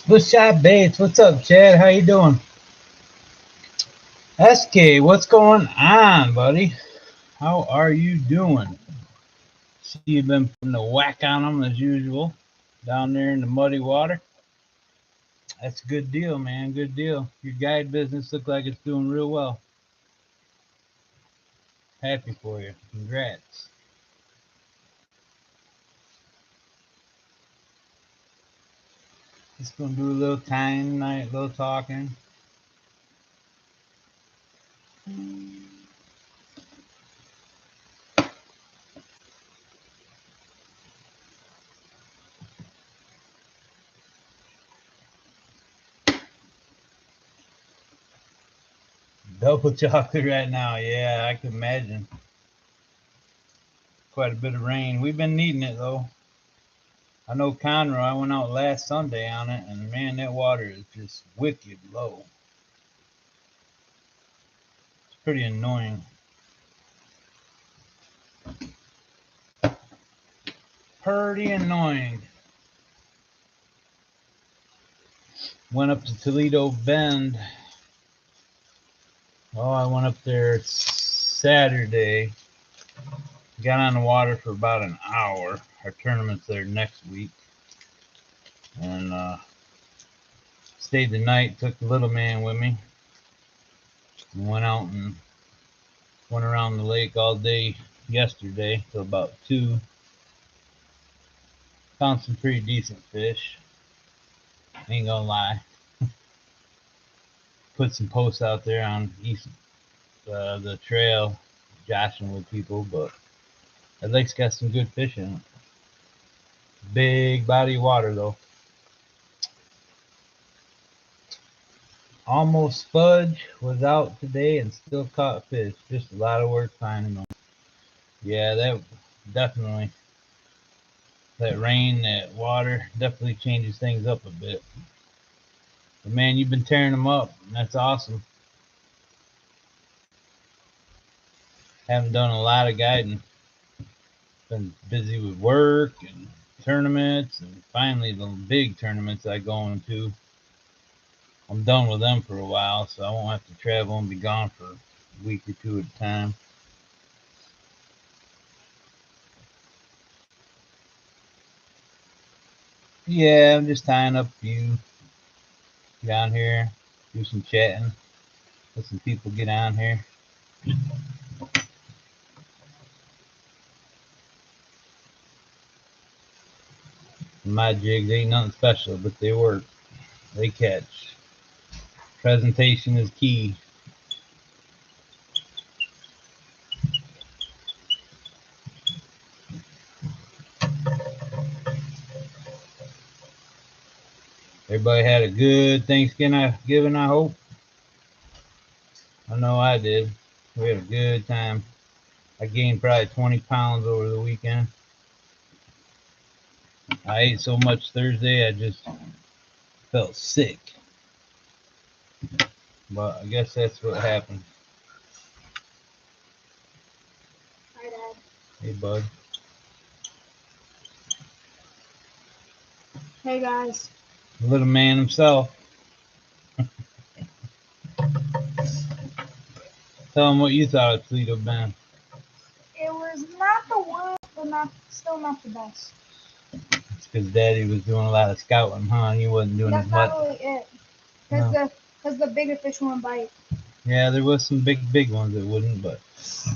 The Shot Baits. What's up, Chad? How you doing? SK, what's going on, buddy? How are you doing? See you've been putting the whack on them as usual down there in the muddy water. That's a good deal, man. Good deal. Your guide business looks like it's doing real well. Happy for you. Congrats. Just gonna do a little time tonight, a little talking. Double chocolate right now. Yeah, I can imagine. Quite a bit of rain. We've been needing it though. I know Conroe, I went out last Sunday on it, and man, that water is just wicked low. It's pretty annoying. Pretty annoying. Went up to Toledo Bend. Oh, I went up there Saturday. Got on the water for about an hour. Our tournament's there next week. And stayed the night, took the little man with me. And went out and went around the lake all day yesterday till about 2. Found some pretty decent fish. Ain't gonna lie. Put some posts out there on east the trail, joshing with people, but that lake's got some good fish in it. Big body of water though. Almost Fudge was out today and still caught fish. Just a lot of work finding them. Yeah, that definitely. That rain, that water definitely changes things up a bit. But man, you've been tearing them up, and that's awesome. Haven't done a lot of guiding. Been busy with work and tournaments, and finally the big tournaments I go into. I'm done with them for a while, so I won't have to travel and be gone for a week or two at a time. Yeah, I'm just tying up a few down here, do some chatting, let some people get on here. My jigs ain't nothing special, but they work. They catch. Presentation is key. Everybody had a good Thanksgiving, I hope. I know I did. We had a good time. I gained probably 20 pounds over the weekend. I ate so much Thursday, I just felt sick. But I guess that's what happened. Hi, Dad. Hey, bud. Hey, guys. The little man himself. Tell him what you thought of Toledo Bend. It was not the worst, but still not the best. It's because Daddy was doing a lot of scouting, huh? And you wasn't doing That's as much. not really it. No. Because the bigger fish won't bite. Yeah, there was some big ones that wouldn't, but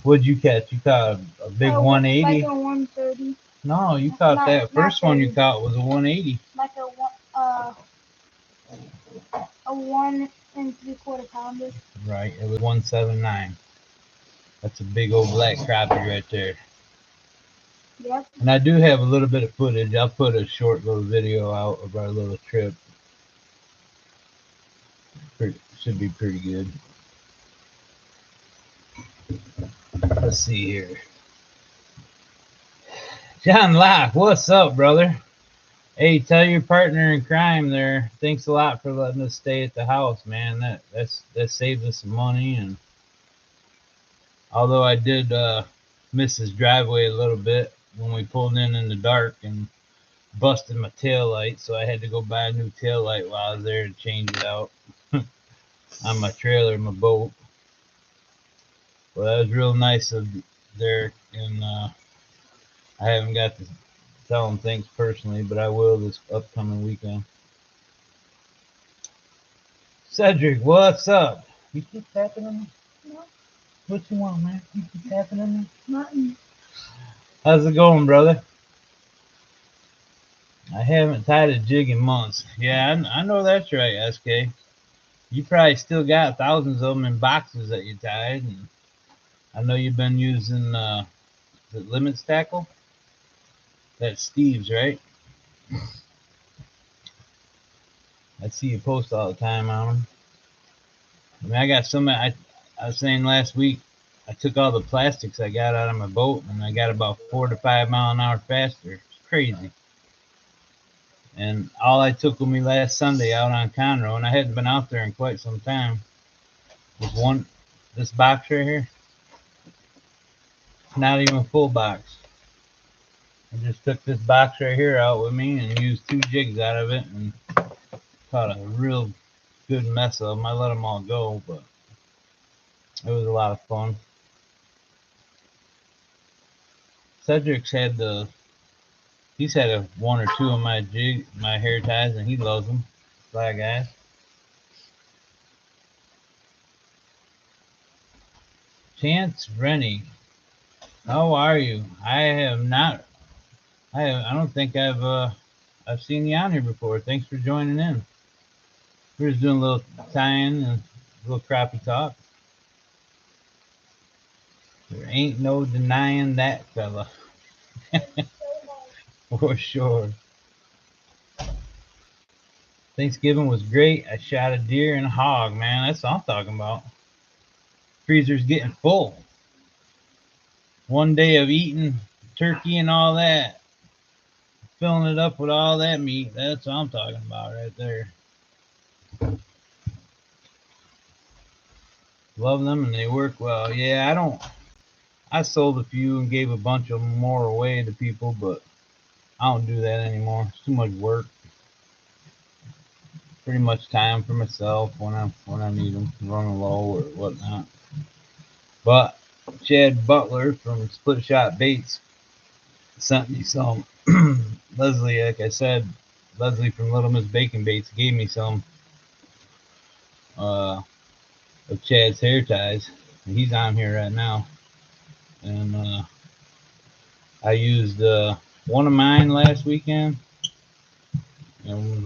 what'd you catch? You caught a big 180? Like a 130. No, you caught that first one you caught was a 180. Like a 1 3/4 pounder. Right, it was 179. That's a big old black crappie right there. Yep. And I do have a little bit of footage. I'll put a short little video out of our little trip. Should be pretty good. Let's see here. John Locke, what's up, brother? Hey, tell your partner in crime there. Thanks a lot for letting us stay at the house, man. That saves us some money. And although I did miss his driveway a little bit when we pulled in the dark and busted my tail light, so I had to go buy a new tail light while I was there to change it out on my trailer, my boat. Well, that was real nice of Derek, and I haven't got to tell him thanks personally, but I will this upcoming weekend. Cedric, what's up? You keep tapping on me? No, What you want, man? You keep tapping on me? nothing. How's it going, brother? I haven't tied a jig in months. Yeah, I know that's right, SK. You probably still got thousands of them in boxes that you tied, and I know you've been using the limit stackle. That's Steve's, right? I see you post all the time on them. I mean, I got some. I was saying last week, I took all the plastics I got out of my boat, and I got about 4 to 5 mile an hour faster. It's crazy. And all I took with me last Sunday out on Conroe, and I hadn't been out there in quite some time, was this box right here. Not even a full box. I just took this box right here out with me and used 2 jigs out of it and caught a real good mess of them. I let them all go, but it was a lot of fun. Cedric's had he's had 1 or 2 of my hair ties, and he loves them. Bye, guys. Chance Rennie, how are you? I have not. I don't think I've seen you on here before. Thanks for joining in. We're just doing a little tying and a little crappie talk. There ain't no denying that, fella. For sure. Thanksgiving was great. I shot a deer and a hog, man. That's what I'm talking about. Freezer's getting full. One day of eating turkey and all that, filling it up with all that meat. That's what I'm talking about right there. Love them and they work well. Yeah, I sold a few and gave a bunch of more away to people, but I don't do that anymore. It's too much work. Pretty much time for myself when I need them, running low or whatnot. But Chad Butler from Split Shot Baits sent me some. Leslie, like I said, Leslie from Little Miss Bacon Baits gave me some of Chad's hair ties. And he's on here right now. And I used one of mine last weekend and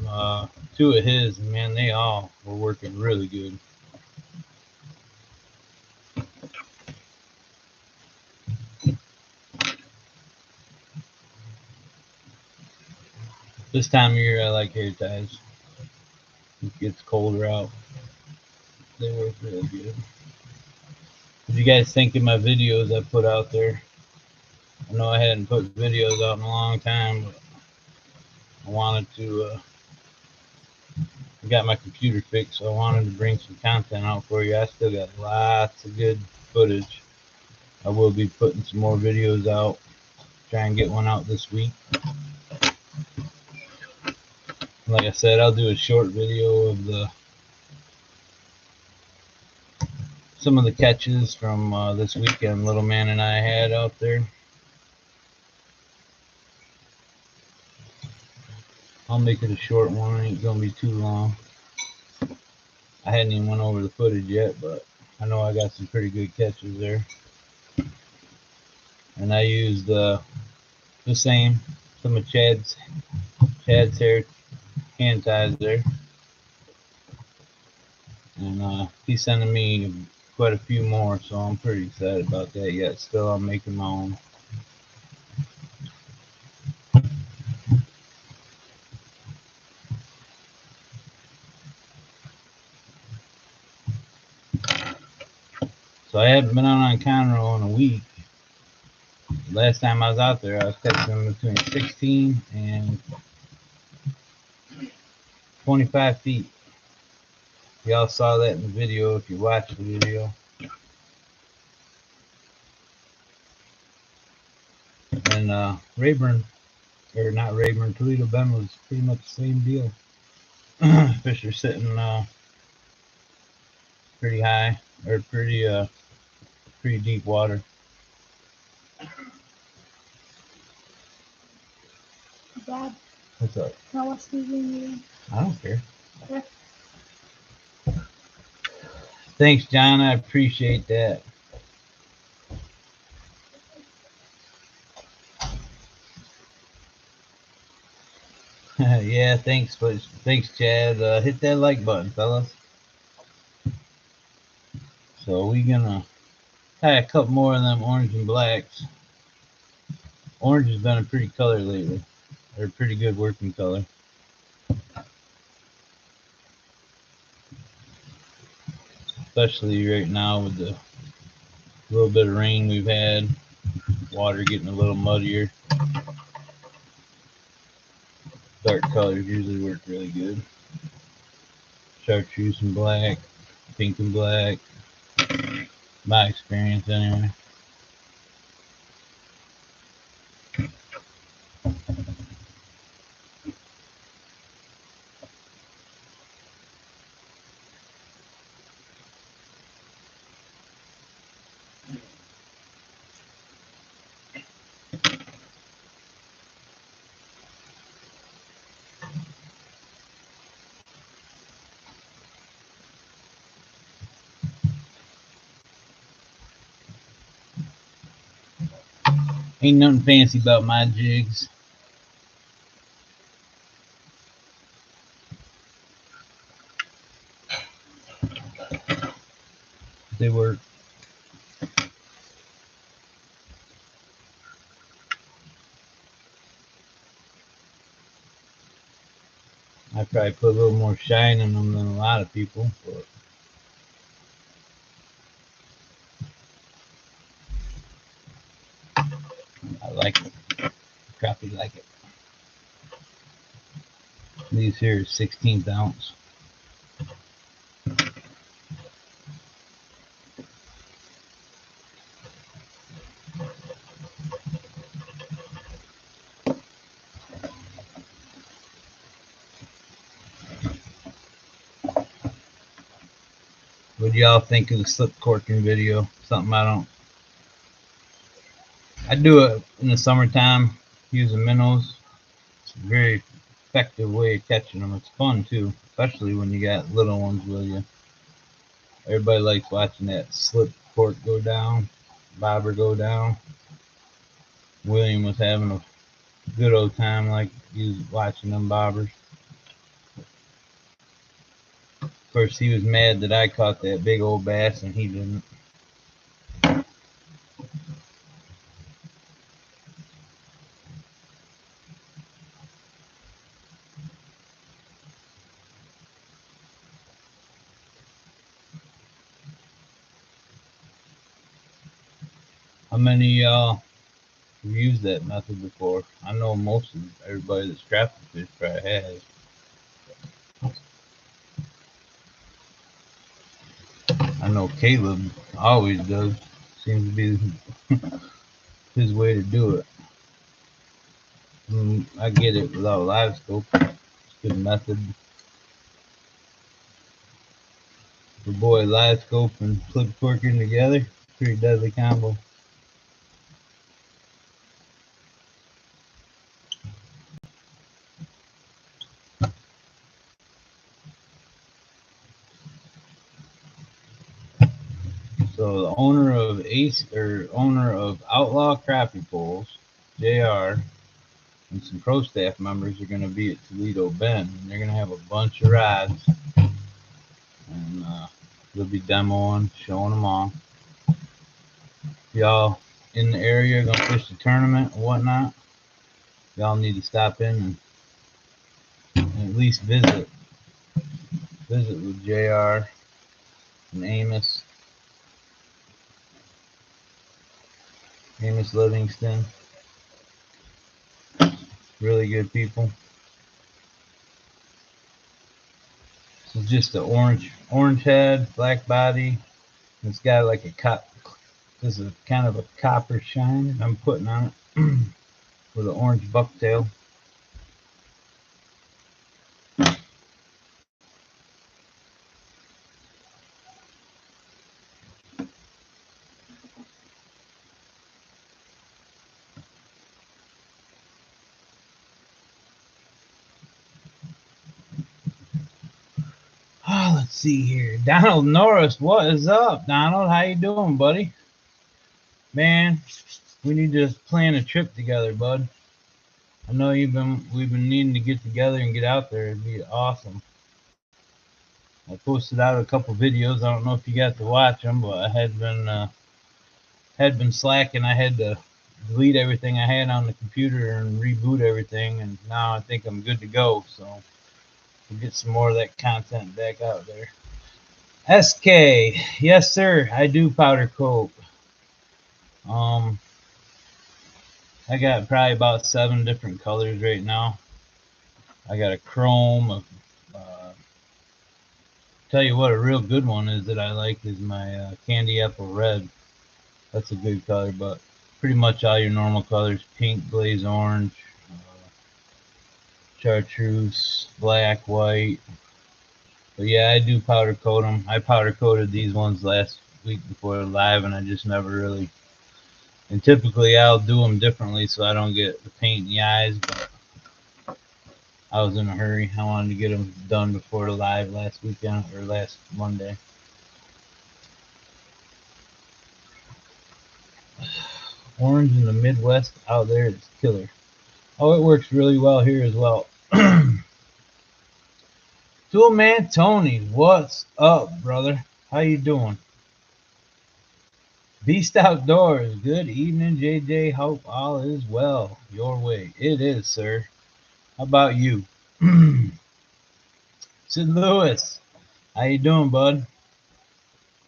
2 of his. And man, they all were working really good. This time of year, I like hair ties. It gets colder out. They work really good. What do you guys think of my videos I put out there? I know I hadn't put videos out in a long time, but I wanted to. I got my computer fixed, so I wanted to bring some content out for you. I still got lots of good footage. I will be putting some more videos out. Try and get one out this week. Like I said, I'll do a short video of some of the catches from this weekend Little Man and I had out there. I'll make it a short one. It ain't gonna be too long. I hadn't even went over the footage yet, but I know I got some pretty good catches there. And I used the same, some of Chad's hair hand ties there. And he's sending me quite a few more, so I'm pretty excited about that yet. Still, I'm making my own. So I haven't been out on Conroe in a week. Last time I was out there, I was catching them between 16 and 25 feet. Y'all saw that in the video if you watched the video. And Rayburn or not Rayburn, Toledo Bend was pretty much the same deal. Fish are sitting pretty high or pretty deep water. Dad, What's up? now what's the meeting? I don't care. Okay. Thanks, John. I appreciate that. Yeah, thanks, Chad. Hit that like button, fellas. So we gonna try a couple more of them orange and blacks. Orange has been a pretty color lately. They're a pretty good working color. Especially right now with the little bit of rain we've had. Water getting a little muddier. Dark colors usually work really good. Chartreuse and black, pink and black. My experience anyway. Ain't nothing fancy about my jigs. They work. I probably put a little more shine in them than a lot of people, but I like it. Crappie like it. These here are 16th ounce. What do y'all think of the slip corking video? Something I do it in the summertime using minnows. It's a very effective way of catching them. It's fun too, especially when you got little ones with you. Everybody likes watching that slip cork go down, bobber go down. William was having a good old time like he was watching them bobbers. Of course, he was mad that I caught that big old bass and he didn't. How many of y'all have used that method before? I know most of everybody that's trapping fish probably has. I know Caleb always does. Seems to be his way to do it. I get it without a live scope. It's a good method. The boy live scope and flip corking together. Pretty deadly combo. So the owner of Outlaw Crappie Poles, JR, and some pro staff members are going to be at Toledo Bend. And they're going to have a bunch of rods, and they'll be demoing, showing them off. Y'all in the area going to fish the tournament and whatnot, y'all need to stop in and at least visit with JR and Amos Livingston. Really good people. This is just an orange head, black body. It's got like this is kind of a copper shine I'm putting on it with an orange bucktail. Let's see here. Donald Norris, what is up, Donald? How you doing, buddy? Man, we need to plan a trip together, bud. I know we've been needing to get together and get out there. It'd be awesome. I posted out a couple videos. I don't know if you got to watch them, but I had been slacking. I had to delete everything I had on the computer and reboot everything, and now I think I'm good to go. So we'll get some more of that content back out there. SK, yes sir, I do powder coat. I got probably about 7 different colors right now. I got a chrome. Tell you what, a real good one is that I like is my candy apple red. That's a good color, but pretty much all your normal colors: pink, blaze orange, chartreuse, black, white. But yeah, I do powder coat them. I powder coated these ones last week before live, and I just never really. And typically I'll do them differently so I don't get the paint in the eyes, but I was in a hurry. I wanted to get them done before the live last weekend or last Monday. Orange in the Midwest out there is killer. Oh, it works really well here as well. Toolman Tony, what's up, brother? How you doing? Beast Outdoors, good evening, JJ. Hope all is well your way. It is, sir. How about you? Sid Lewis, how you doing, bud?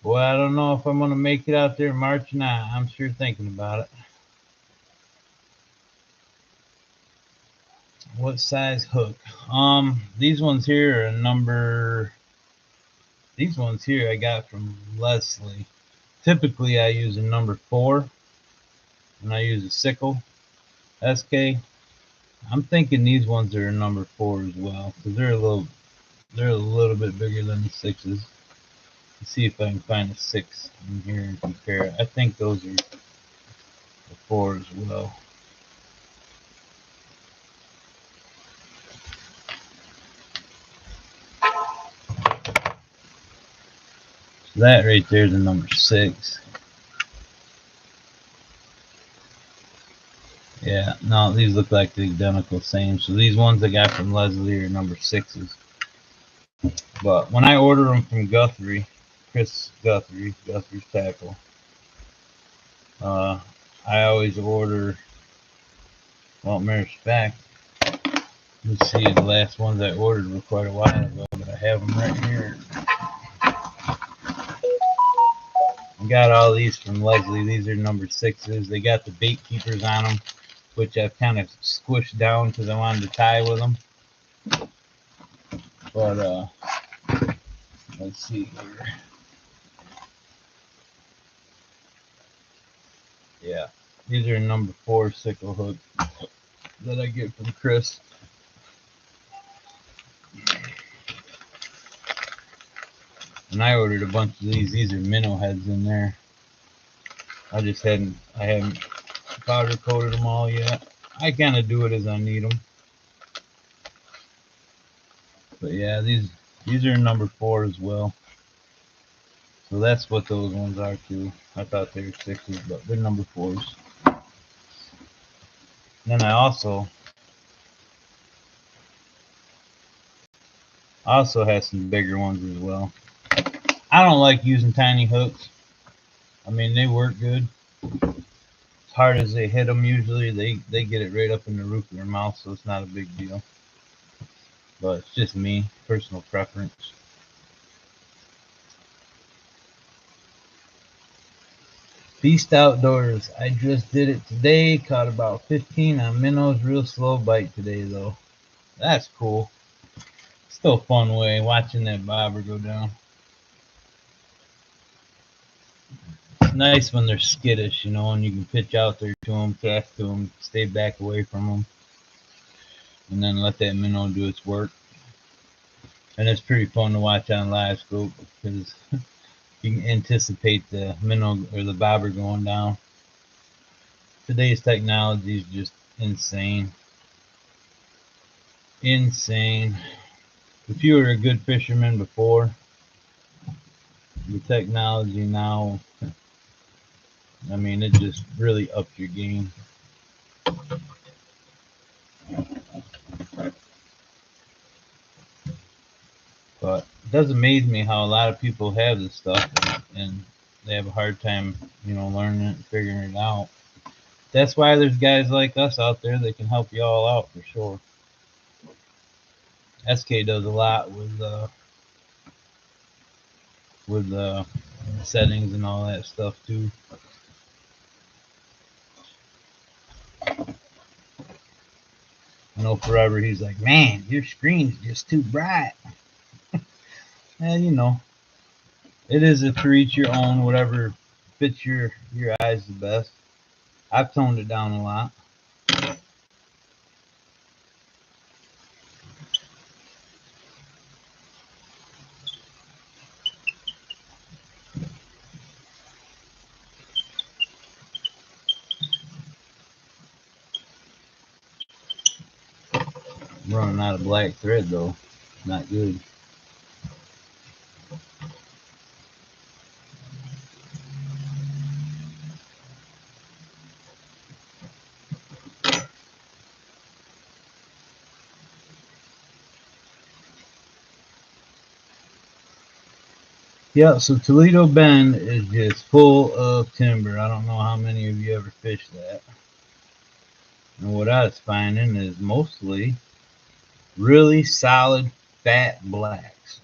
Boy, I don't know if I'm gonna make it out there in March or not. I'm sure thinking about it. What size hook? These ones here are these ones here I got from Leslie. Typically I use a number 4 and I use a sickle SK. I'm thinking these ones are a number 4 as well, because they're a little bit bigger than the 6s. Let's see if I can find a 6 in here and compare it. I think those are the 4 as well. So that right there is a number 6. Yeah, no, these look like the identical same. So these ones I got from Leslie are number 6s. But when I order them from Guthrie, Chris Guthrie's Tackle, I always order, well, matter of fact, let's see, the last ones I ordered were quite a while ago, but I have them right here. I got all these from Leslie. These are number 6s. They got the bait keepers on them, which I've kind of squished down because I wanted to tie with them. But let's see here. Yeah, these are number 4 sickle hook that I get from Chris. And I ordered a bunch of these. These are minnow heads in there. I haven't powder coated them all yet. I kind of do it as I need them. But yeah, these are number 4 as well. So that's what those ones are too. I thought they were 6s, but they're number 4s. Then I also have some bigger ones as well. I don't like using tiny hooks. I mean, they work good. As hard as they hit them, usually they get it right up in the roof of their mouth, so it's not a big deal. But it's just me, personal preference. Beast Outdoors, I just did it today. Caught about 15 on minnows. Real slow bite today though. That's cool. Still a fun way watching that bobber go down. It's nice when they're skittish, you know, and you can pitch out there to them, cast to them, stay back away from them, and then let that minnow do its work. And it's pretty fun to watch on live scope because you can anticipate the minnow or the bobber going down. Today's technology is just insane. Insane. If you were a good fisherman before, the technology now, I mean, it just really upped your game. But it does amaze me how a lot of people have this stuff and they have a hard time, learning it and figuring it out. That's why there's guys like us out there that can help you all out for sure. SK does a lot with settings and all that stuff too. I know forever he's like, man, your screen's just too bright. And it is a to each your own, whatever fits your eyes the best. I've toned it down a lot. I'm running out of black thread though. Not good. Yeah, so Toledo Bend is just full of timber. I don't know how many of you ever fished that. And what I was finding is mostly really solid, fat blacks.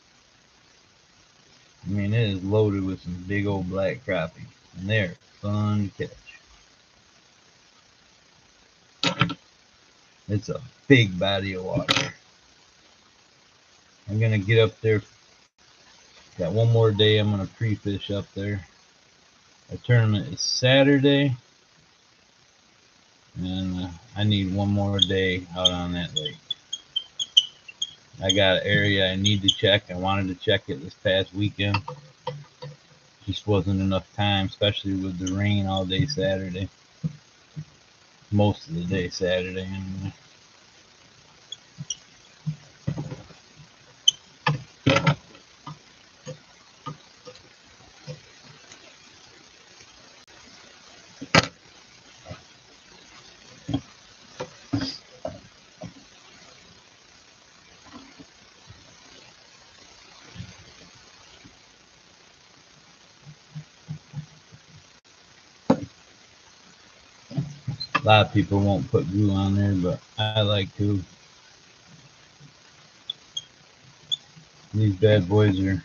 I mean, it is loaded with some big old black crappie, and they're fun to catch. It's a big body of water. I'm gonna get up there. Got one more day. I'm gonna pre-fish up there. Our tournament is Saturday, and I need one more day out on that lake. I got an area I need to check. I wanted to check it this past weekend. Just wasn't enough time, especially with the rain all day Saturday. Most of the day Saturday, anyway. A lot of people won't put glue on there, but I like to. These bad boys are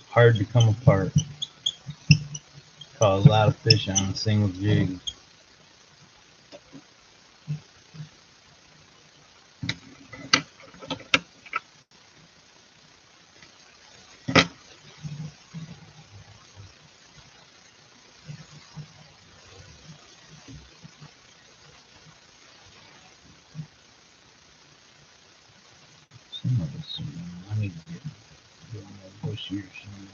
hard to come apart. Caught a lot of fish on a single jig. Some of this, I need to get on that bush here somewhere.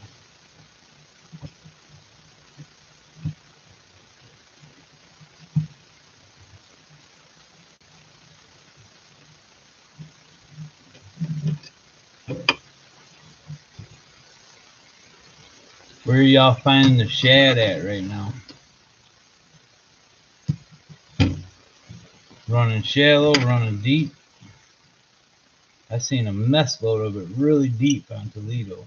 Where are y'all finding the shad at right now? Running shallow, running deep. I seen a mess load of it really deep on Toledo.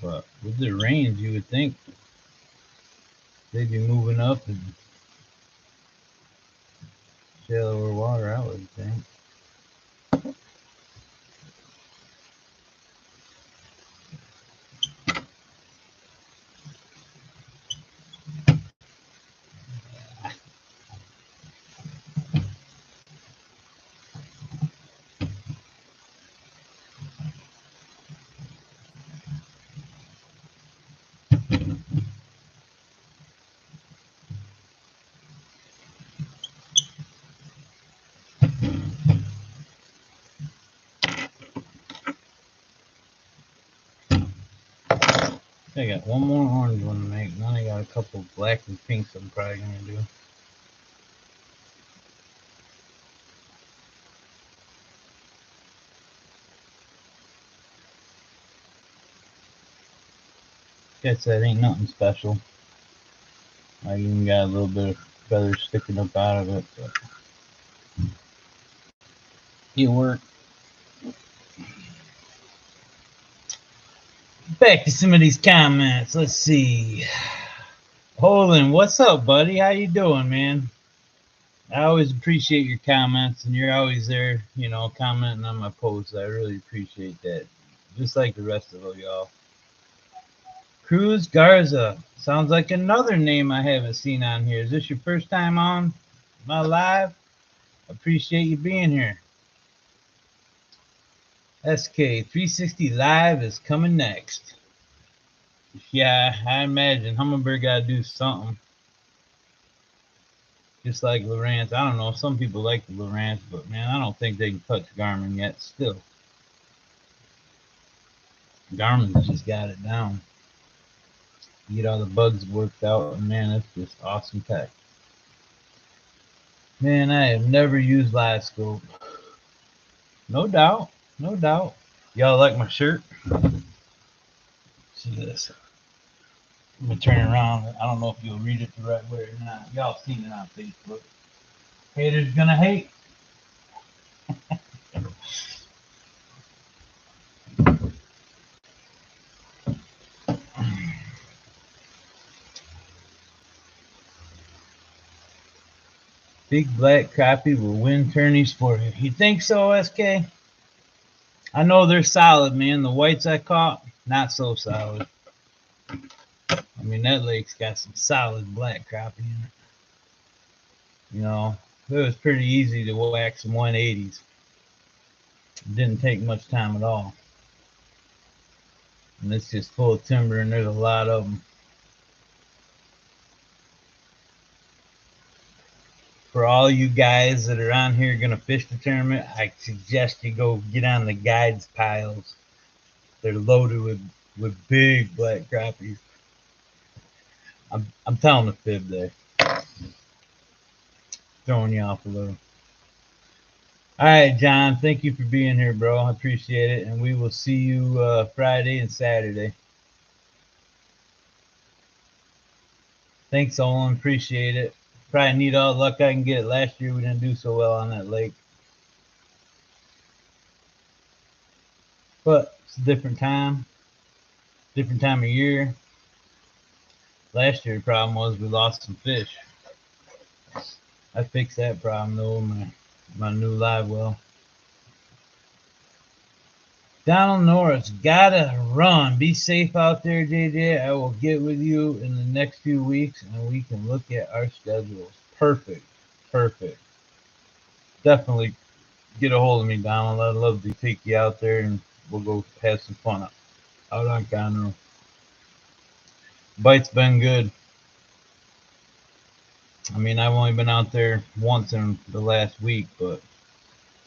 But with the rains, you would think they'd be moving up and shallower water, I would think. I got one more orange one to make. Then I got a couple black and pinks I'm probably gonna do. Like I said, ain't nothing special. I even got a little bit of feathers sticking up out of it, but it worked. Back to some of these comments. Let's see. Holden, what's up, buddy? How you doing, man? I always appreciate your comments, and you're always there, commenting on my posts. I really appreciate that, just like the rest of y'all. Cruz Garza sounds like another name I haven't seen on here. Is this your first time on my live? Appreciate you being here. SK360 Live is coming next. Yeah, I imagine Humminbird got to do something. Just like Lowrance. I don't know. Some people like the Lowrance, but man, I don't think they can touch Garmin yet still. Garmin's just got it down. You get all the bugs worked out, and man, that's just awesome tech. Man, I have never used live scope. No doubt. No doubt. Y'all like my shirt? See this. I'm going to turn it around. I don't know if you'll read it the right way or not. Y'all seen it on Facebook. Haters gonna hate. Big black crappie will win tourneys for you. You think so, SK? I know they're solid, man. The whites I caught, not so solid. I mean, that lake's got some solid black crappie in it. It was pretty easy to whack some 180s. It didn't take much time at all. And it's just full of timber, and there's a lot of them. For all you guys that are on here going to fish the tournament, I suggest you go get on the guides piles. They're loaded with big black crappies. I'm telling the fib there. Throwing you off a little. All right, John. Thank you for being here, bro. I appreciate it. And we will see you Friday and Saturday. Thanks, Olin. Appreciate it. Probably need all the luck I can get. Last year we didn't do so well on that lake. But it's a different time of year. Last year the problem was we lost some fish. I fixed that problem though, my new live well. Donald Norris, gotta run. Be safe out there, JJ. I will get with you in the next few weeks and we can look at our schedules. Perfect. Definitely get a hold of me, Donald. I'd love to take you out there and we'll go have some fun out on Conroe. Bite's been good. I mean, I've only been out there once in the last week, but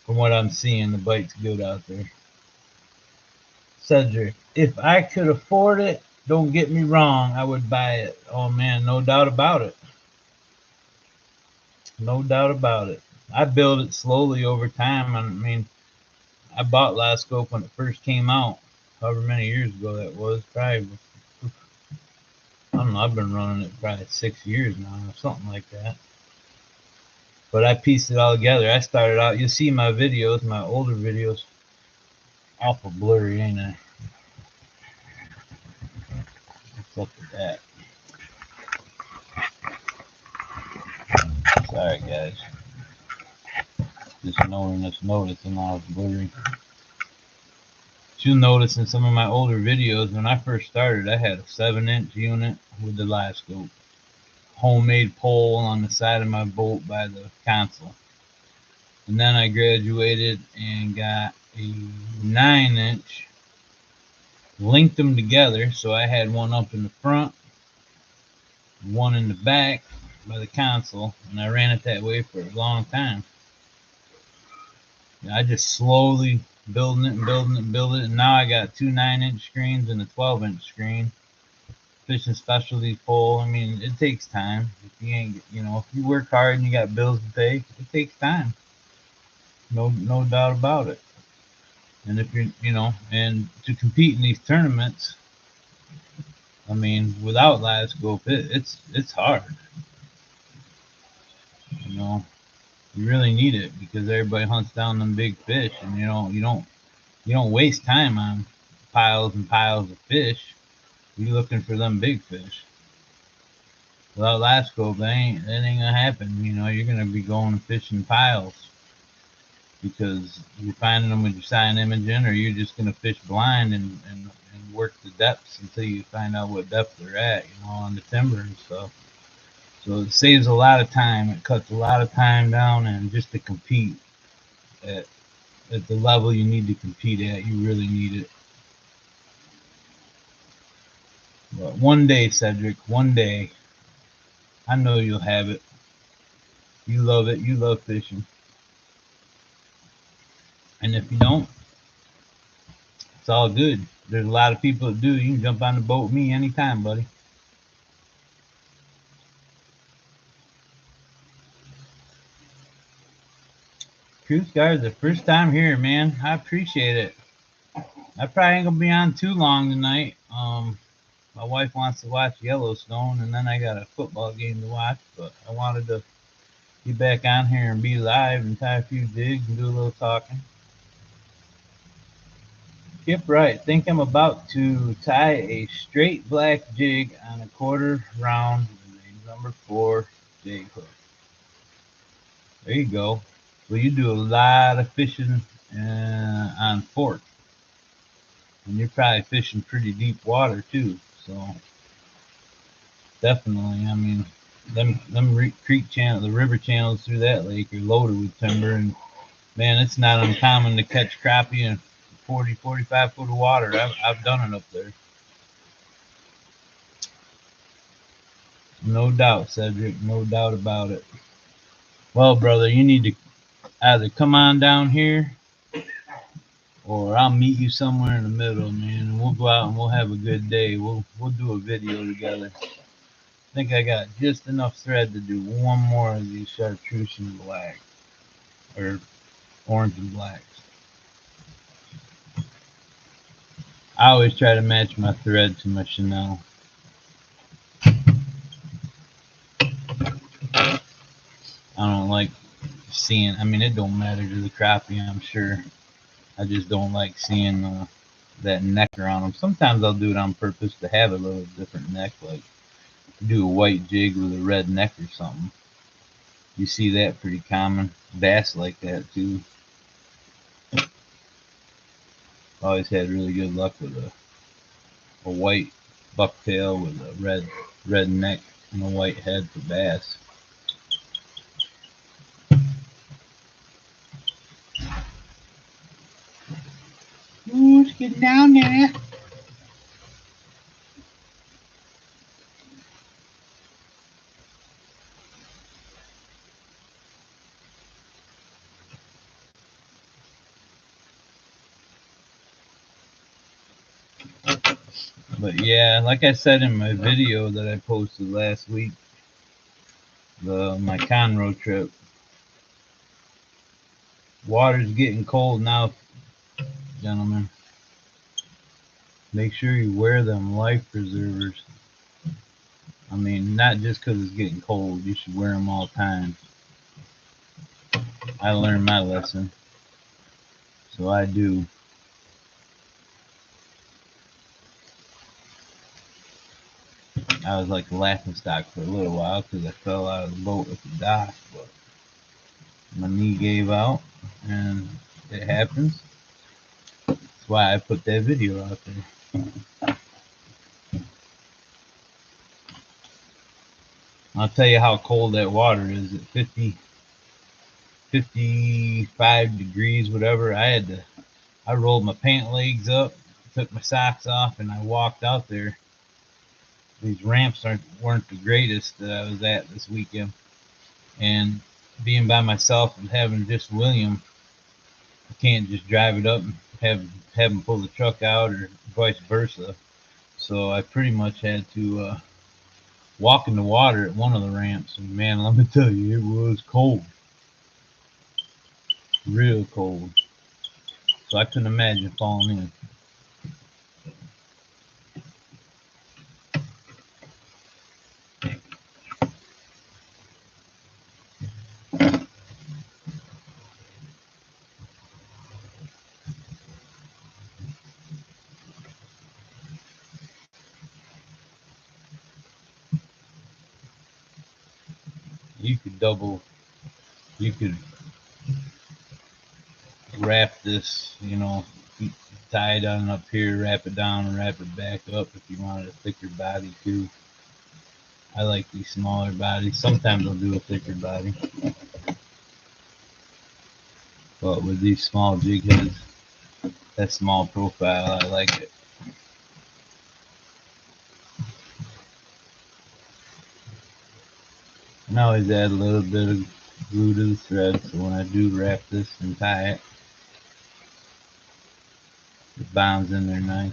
from what I'm seeing, the bite's good out there. Cedric, if I could afford it, don't get me wrong, I would buy it. Oh man, no doubt about it. No doubt about it. I built it slowly over time. I mean, I bought Last Scope when it first came out, however many years ago that was. Probably, I don't know, I've been running it probably 6 years now, or something like that. But I pieced it all together. I started out, you see my videos, my older videos, awful blurry, ain't I? What's up with that? Sorry, guys. Just noticing how it's blurry. But you'll notice in some of my older videos, when I first started, I had a 7-inch unit with the live scope. Homemade pole on the side of my boat by the console. And then I graduated and got a 9-inch, linked them together. So I had one up in the front, one in the back by the console, and I ran it that way for a long time. I just slowly building it, and now I got 2 9-inch screens and a 12-inch screen. Fishing specialty pole. I mean, it takes time. If you ain't, if you work hard and you got bills to pay, it takes time. No doubt about it. And if you're, and to compete in these tournaments, I mean, without live scope, it's hard. You know, you really need it because everybody hunts down them big fish, and you don't waste time on piles and piles of fish. You're looking for them big fish. Without live scope, that ain't gonna happen. You know, you're gonna be going fishing piles because you're finding them with your sign imaging, or you're just gonna fish blind and work the depths until you find out what depth they're at. You know, on the timber and stuff. So it saves a lot of time. It cuts a lot of time down, and just to compete at at the level you need to compete at, you really need it. But one day, Cedric, one day, I know you'll have it. You love it. You love fishing. And if you don't, it's all good. There's a lot of people that do. You can jump on the boat with me anytime, buddy. Truth guys, the first time here, man. I appreciate it. I probably ain't gonna be on too long tonight. My wife wants to watch Yellowstone, and then I got a football game to watch. But I wanted to get back on here and be live and tie a few jigs and do a little talking. Skip right. Think I'm about to tie a straight black jig on a quarter round with a number 4 jig hook. There you go. So you do a lot of fishing on fork, and you're probably fishing pretty deep water too. So definitely, I mean, them creek channel, the river channels through that lake are loaded with timber, and man, it's not uncommon to catch crappie in 40, 45 foot of water. I've done it up there. No doubt, Cedric. No doubt about it. Well, brother, you need to either come on down here or I'll meet you somewhere in the middle, man, and we'll go out and we'll have a good day. We'll do a video together. I think I got just enough thread to do one more of these chartreuse and black, or orange and blacks. I always try to match my thread to my Chanel. I don't like seeing. I mean, it don't matter to the crappie, I'm sure. I just don't like seeing that neck around them. Sometimes I'll do it on purpose to have a little different neck, like do a white jig with a red neck or something. You see that pretty common. Bass like that too. Always had really good luck with a white bucktail with a red neck and a white head for bass. Ooh, it's getting down there. But yeah, like I said in my video that I posted last week, my Conroe trip, water's getting cold now, gentlemen. Make sure you wear them life preservers. I mean, not just because it's getting cold. You should wear them all the time. I learned my lesson, so I do. I was like a laughing stock for a little while because I fell out of the boat at the dock, but my knee gave out, and it happens. That's why I put that video out there. I'll tell you how cold that water is at 50, 55 degrees, whatever. I rolled my pant legs up, took my socks off, and I walked out there. These ramps weren't the greatest that I was at this weekend, and being by myself and having just William, I can't just drive it up and have him pull the truck out or vice versa. So I pretty much had to walk in the water at one of the ramps, and man, let me tell you, it was cold, real cold. So I couldn't imagine falling in. you could you could wrap this, you know, tie it on up here, wrap it down, and wrap it back up if you wanted a thicker body too. I like these smaller bodies. Sometimes I'll do a thicker body, but with these small jig heads, that small profile, I like it. And I always add a little bit of glue to the thread, so when I do wrap this and tie it, it bonds in there nice.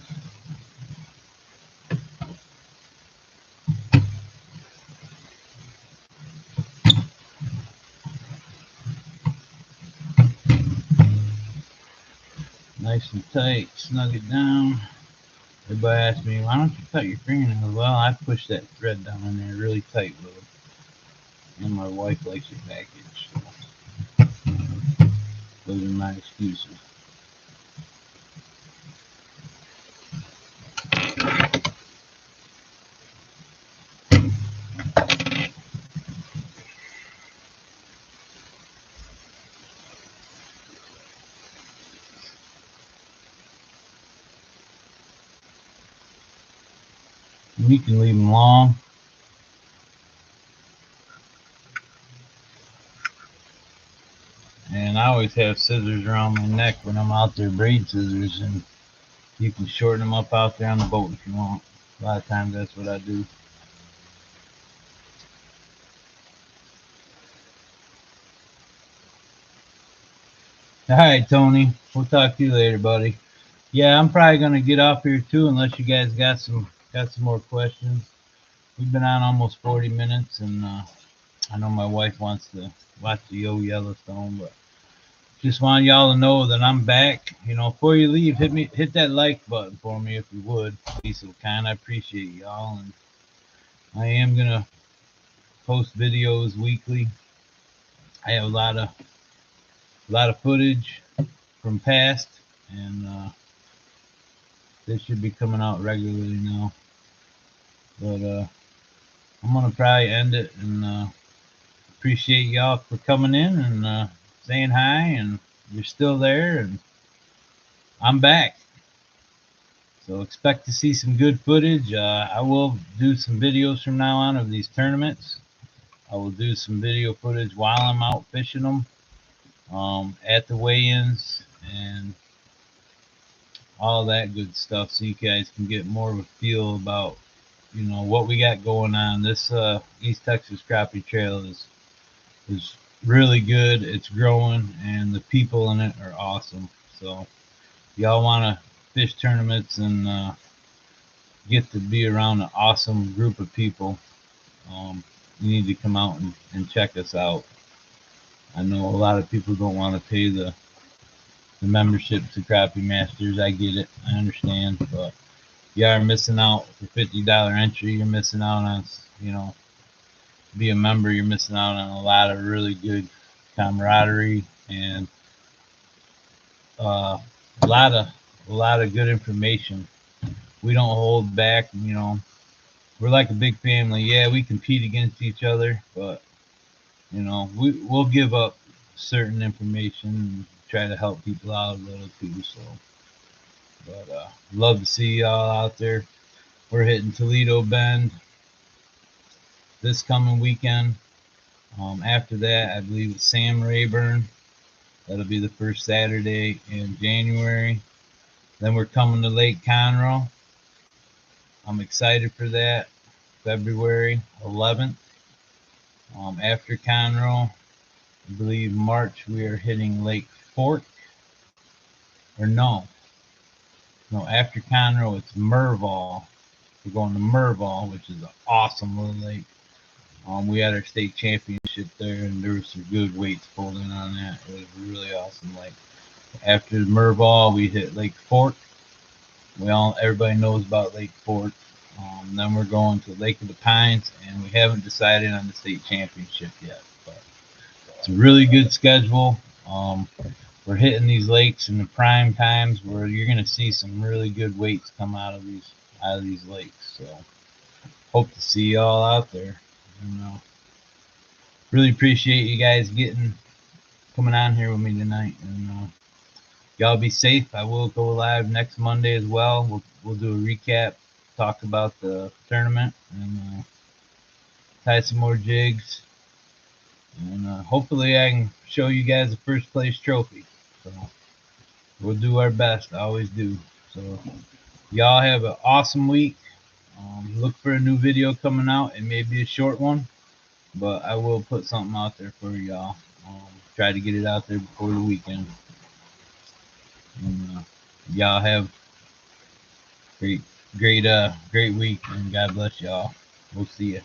Nice and tight, snug it down. Everybody asks me, why don't you cut your fingernails? Well, I push that thread down in there really tight with it. And my wife likes it packaged. So those are my excuses. And you can leave them long. And I always have scissors around my neck when I'm out there, braid scissors, and you can shorten them up out there on the boat if you want. A lot of times that's what I do. All right, Tony. We'll talk to you later, buddy. Yeah, I'm probably gonna get off here too, unless you guys got some more questions. We've been on almost 40 minutes, and I know my wife wants to watch the old Yellowstone, but just want y'all to know that I'm back. You know, before you leave, hit that like button for me if you would. Be so kind. I appreciate y'all, and I am gonna post videos weekly. I have a lot of footage from past, and this should be coming out regularly now. But I'm gonna probably end it, and appreciate y'all for coming in and saying hi, and you're still there, and I'm back. So expect to see some good footage. I will do some videos from now on of these tournaments. I will do some video footage while I'm out fishing them, at the weigh-ins, and all that good stuff, so you guys can get more of a feel about, you know, what we got going on. This East Texas Crappie Trail is really good. It's growing, and the people in it are awesome. So y'all want to fish tournaments and get to be around an awesome group of people, you need to come out and check us out. I know a lot of people don't want to pay the membership to Crappie Masters. I get it. I understand. But you are missing out for $50 entry. You're missing out on, you know, be a member. You're missing out on a lot of really good camaraderie and a lot of good information. We don't hold back. You know, we're like a big family. Yeah, we compete against each other, but you know, we'll give up certain information and try to help people out a little too. So, but love to see y'all out there. We're hitting Toledo Bend this coming weekend. After that, I believe it's Sam Rayburn. That'll be the first Saturday in January. Then we're coming to Lake Conroe. I'm excited for that. February 11th. After Conroe, I believe March we are hitting Lake Fork. Or no, after Conroe it's Merval. We're going to Merval, which is an awesome little lake. We had our state championship there, and there was some good weights pulled in on that. It was really awesome lake. After Merval, we hit Lake Fork. Everybody knows about Lake Fork. Then we're going to Lake of the Pines, and we haven't decided on the state championship yet. But it's a really good schedule. We're hitting these lakes in the prime times where you're going to see some really good weights come out of these lakes. So hope to see y'all out there. You know, really appreciate you guys coming on here with me tonight. And y'all be safe. I will go live next Monday as well. We'll do a recap, talk about the tournament, and tie some more jigs. And hopefully I can show you guys the first place trophy. So we'll do our best. I always do. So y'all have an awesome week. Look for a new video coming out. It may be a short one, but I will put something out there for y'all. Try to get it out there before the weekend. And y'all have great week, and God bless y'all. We'll see you.